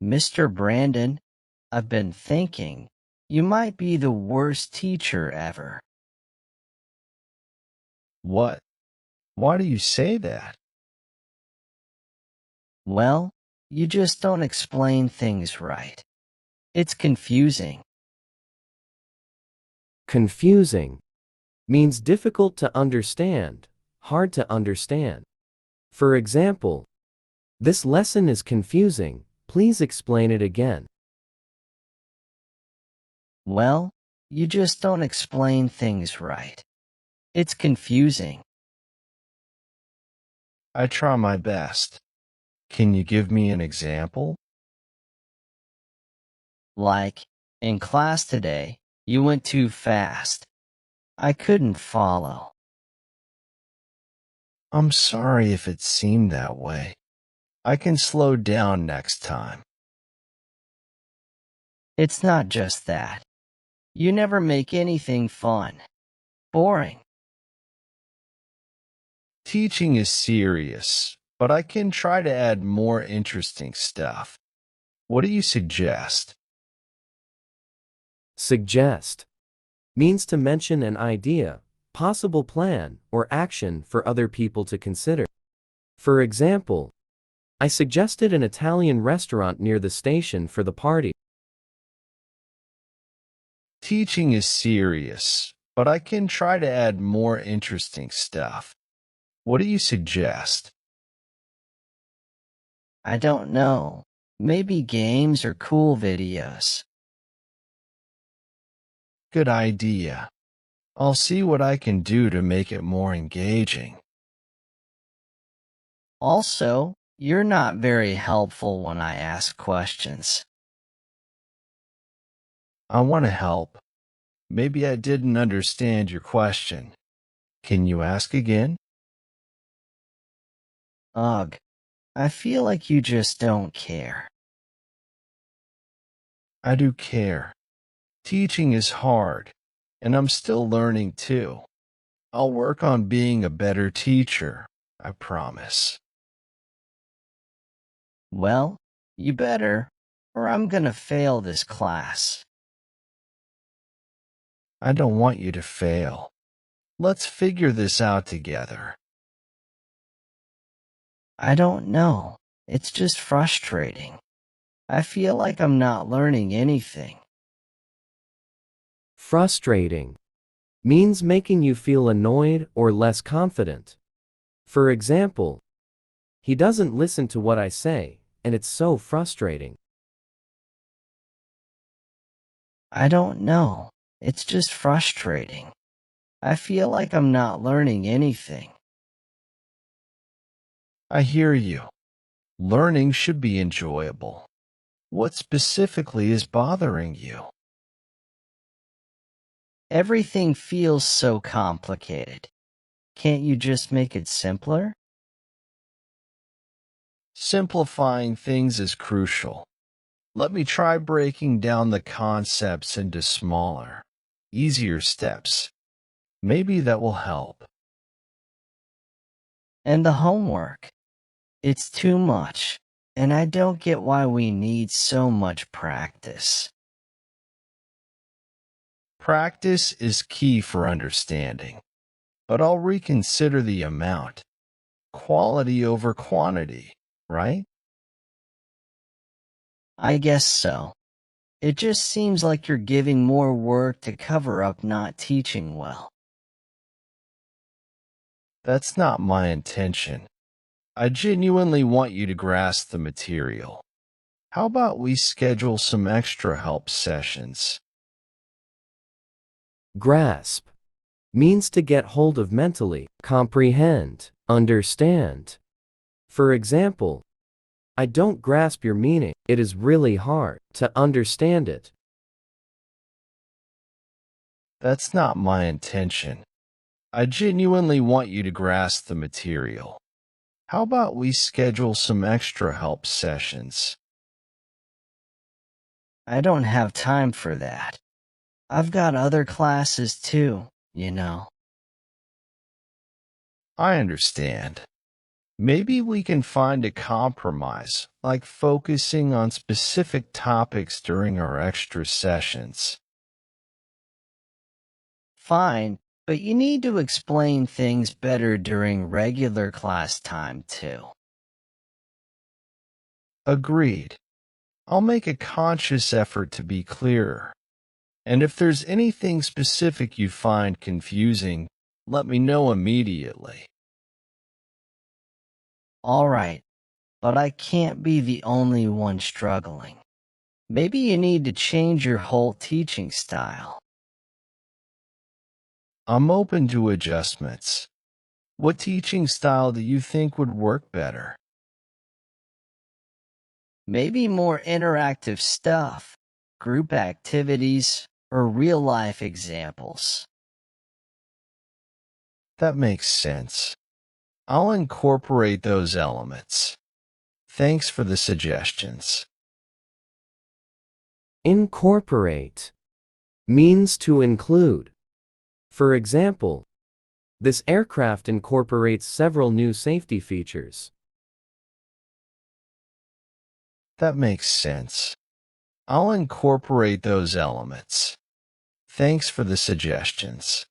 Mr. Brandon, I've been thinking, you might be the worst teacher ever. What? Why do you say that? Well, you just don't explain things right. It's confusing. Confusing means difficult to understand, hard to understand. For example, this lesson is confusing. Please explain it again. Well, you just don't explain things right. It's confusing. I try my best. Can you give me an example? Like, in class today, you went too fast. I couldn't follow. I'm sorry if it seemed that way. I can slow down next time. It's not just that. You never make anything fun. Boring. Teaching is serious, but I can try to add more interesting stuff. What do you suggest? Suggest means to mention an idea, possible plan, or action for other people to consider. For example, I suggested an Italian restaurant near the station for the party. Teaching is serious, but I can try to add more interesting stuff. What do you suggest? I don't know. Maybe games or cool videos. Good idea. I'll see what I can do to make it more engaging. Also, you're not very helpful when I ask questions. I want to help. Maybe I didn't understand your question. Can you ask again? Ugh, I feel like you just don't care. I do care. Teaching is hard, and I'm still learning too. I'll work on being a better teacher, I promise. Well, you better, or I'm gonna fail this class. I don't want you to fail. Let's figure this out together. I don't know. It's just frustrating. I feel like I'm not learning anything. Frustrating means making you feel annoyed or less confident. For example, he doesn't listen to what I say, and it's so frustrating. I don't know. It's just frustrating. I feel like I'm not learning anything. I hear you. Learning should be enjoyable. What specifically is bothering you? Everything feels so complicated. Can't you just make it simpler? Simplifying things is crucial. Let me try breaking down the concepts into smaller, easier steps. Maybe that will help. And the homework. It's too much, and I don't get why we need so much practice. Practice is key for understanding, but I'll reconsider the amount. Quality over quantity, right? I guess so. It just seems like you're giving more work to cover up not teaching well. That's not my intention. I genuinely want you to grasp the material. How about we schedule some extra help sessions? Grasp means to get hold of mentally, comprehend, understand. For example, I don't grasp your meaning. It is really hard to understand it. That's not my intention. I genuinely want you to grasp the material. How about we schedule some extra help sessions? I don't have time for that. I've got other classes too, you know. I understand. Maybe we can find a compromise, like focusing on specific topics during our extra sessions. Fine, but you need to explain things better during regular class time too. Agreed. I'll make a conscious effort to be clearer. And if there's anything specific you find confusing, let me know immediately. All right, but I can't be the only one struggling. Maybe you need to change your whole teaching style. I'm open to adjustments. What teaching style do you think would work better? Maybe more interactive stuff, group activities, or real-life examples. That makes sense. I'll incorporate those elements. Thanks for the suggestions. Incorporate means to include. For example, this aircraft incorporates several new safety features. That makes sense. I'll incorporate those elements. Thanks for the suggestions.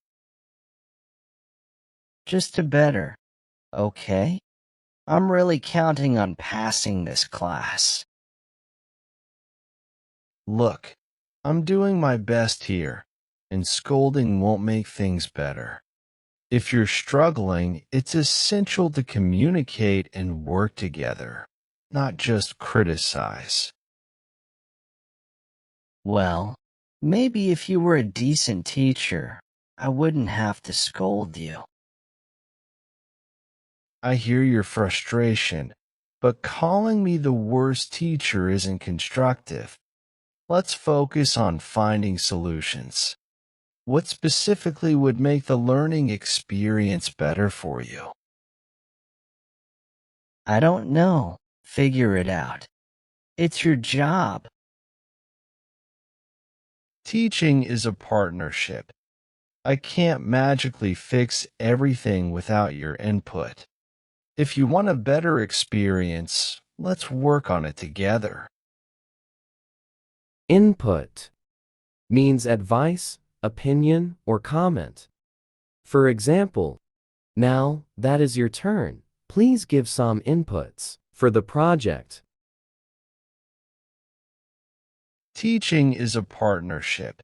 Just to better, okay? I'm really counting on passing this class. Look, I'm doing my best here, and scolding won't make things better. If you're struggling, it's essential to communicate and work together, not just criticize. Well, maybe if you were a decent teacher, I wouldn't have to scold you. I hear your frustration, but calling me the worst teacher isn't constructive. Let's focus on finding solutions. What specifically would make the learning experience better for you? I don't know. Figure it out. It's your job. Teaching is a partnership. I can't magically fix everything without your input. If you want a better experience, let's work on it together. Input means advice, opinion, or comment. For example, now that is your turn. Please give some inputs for the project. Teaching is a partnership.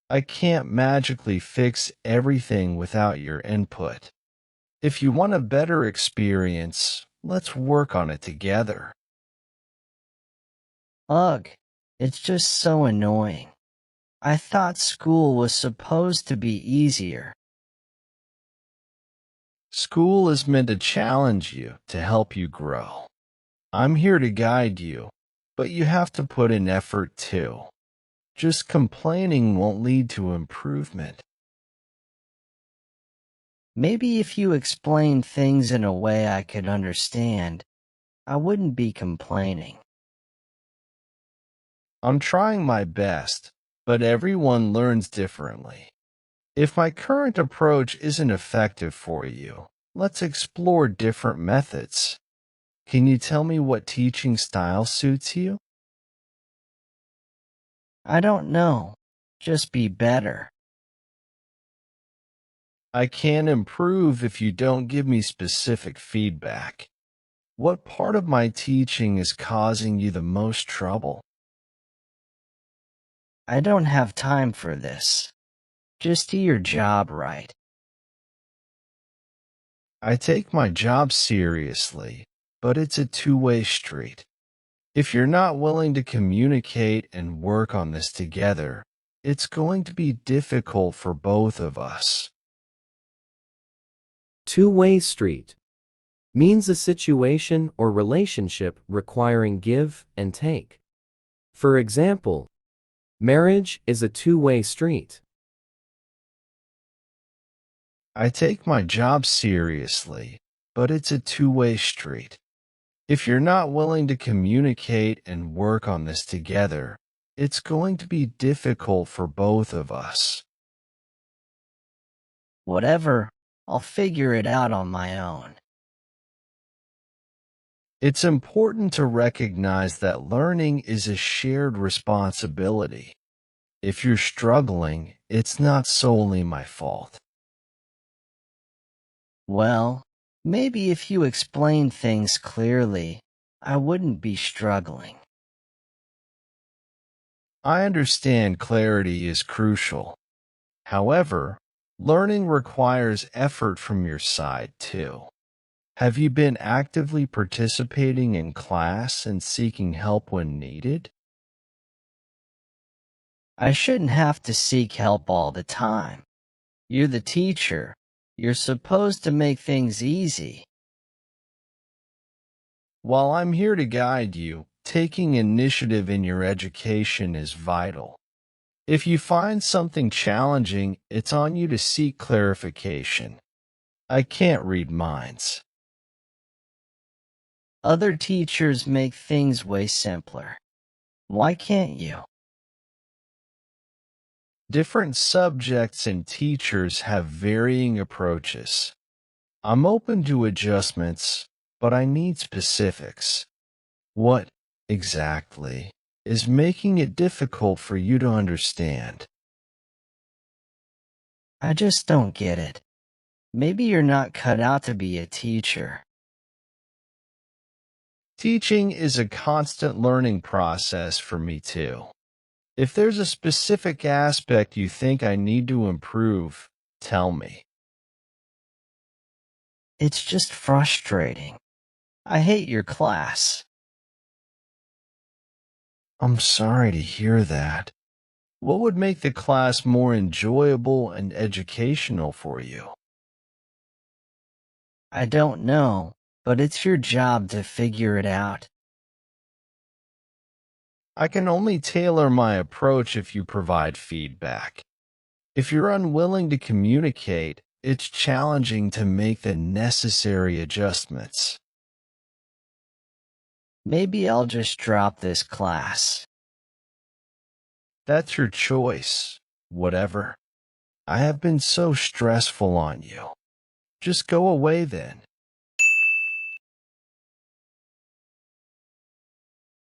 I can't magically fix everything without your input. If you want a better experience, let's work on it together. Ugh, it's just so annoying. I thought school was supposed to be easier. School is meant to challenge you, to help you grow. I'm here to guide you, but you have to put in effort too. Just complaining won't lead to improvement. Maybe if you explained things in a way I could understand, I wouldn't be complaining. I'm trying my best, but everyone learns differently. If my current approach isn't effective for you, let's explore different methods. Can you tell me what teaching style suits you? I don't know. Just be better. I can improve if you don't give me specific feedback. What part of my teaching is causing you the most trouble? I don't have time for this. Just do your job right. I take my job seriously, but it's a two-way street. If you're not willing to communicate and work on this together, it's going to be difficult for both of us. Two-way street means a situation or relationship requiring give and take. For example, marriage is a two-way street. I take my job seriously, but it's a two-way street. If you're not willing to communicate and work on this together, it's going to be difficult for both of us. Whatever, I'll figure it out on my own. It's important to recognize that learning is a shared responsibility. If you're struggling, it's not solely my fault. Well, maybe if you explain things clearly, I wouldn't be struggling. I understand clarity is crucial. However, learning requires effort from your side too. Have you been actively participating in class and seeking help when needed? I shouldn't have to seek help all the time. You're the teacher. You're supposed to make things easy. While I'm here to guide you, taking initiative in your education is vital. If you find something challenging, it's on you to seek clarification. I can't read minds. Other teachers make things way simpler. Why can't you? Different subjects and teachers have varying approaches. I'm open to adjustments, but I need specifics. What, exactly, is making it difficult for you to understand? I just don't get it. Maybe you're not cut out to be a teacher. Teaching is a constant learning process for me too. If there's a specific aspect you think I need to improve, tell me. It's just frustrating. I hate your class. I'm sorry to hear that. What would make the class more enjoyable and educational for you? I don't know, but it's your job to figure it out. I can only tailor my approach if you provide feedback. If you're unwilling to communicate, it's challenging to make the necessary adjustments. Maybe I'll just drop this class. That's your choice. Whatever. I have been so stressful on you. Just go away then.